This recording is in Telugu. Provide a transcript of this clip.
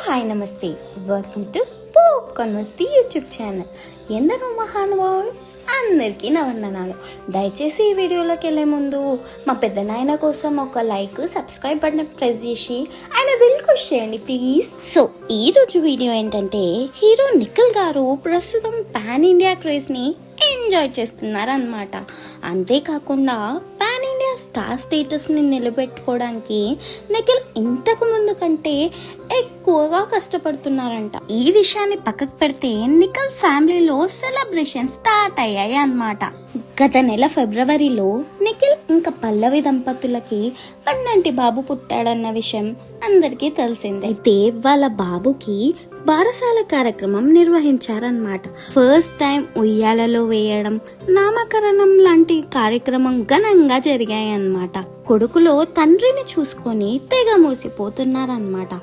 హాయ్ నమస్తే, welcome to popcorn Masti YouTube channel. ఎందరో మహానుభావులు అందరికీ నా వందనాలు. దయచేసి ఈ వీడియోలోకి వెళ్ళే ముందు మా పెద్ద నాయన కోసం ఒక లైక్, సబ్స్క్రైబ్ బటన్ ప్రెస్ చేసి ఆయన దిల్ ఖుష్ చేయండి ప్లీజ్. సో ఈ రోజు వీడియో ఏంటంటే, హీరో నిఖిల్ గారు ప్రస్తుతం పాన్ ఇండియా క్రేజ్ ని ఎంజాయ్ చేస్తున్నారు అన్నమాట. అంతేకాకుండా పాన్ ఇండియా స్టార్ స్టేటస్ ని నిలబెట్టుకోవడానికి నిఖిల్ ఇంతకు ముందు కంటే ఎక్కువగా కష్టపడుతున్నారంట. ఈ విషయాన్ని పక్కకు పెడితే నిఖిల్ ఫ్యామిలీలో సెలబ్రేషన్ స్టార్ట్ అయ్యాయి అన్నమాట. గత నెల ఫిబ్రవరిలో నిఖిల్ ఇంకా పల్లవి దంపతులకి పన్నంటి బాబు పుట్టాడన్న విషయం అందరికీ తెలిసిందే. అయితే వాళ్ళ బాబుకి బారసాల కార్యక్రమం నిర్వహించారన్నమాట. ఫస్ట్ టైం ఉయ్యాలలో వేయడం, నామకరణం లాంటి కార్యక్రమం ఘనంగా జరిగాయి అన్నమాట. కొడుకులో తండ్రిని చూసుకొని తెగ మురిసిపోతున్నారన్నమాట.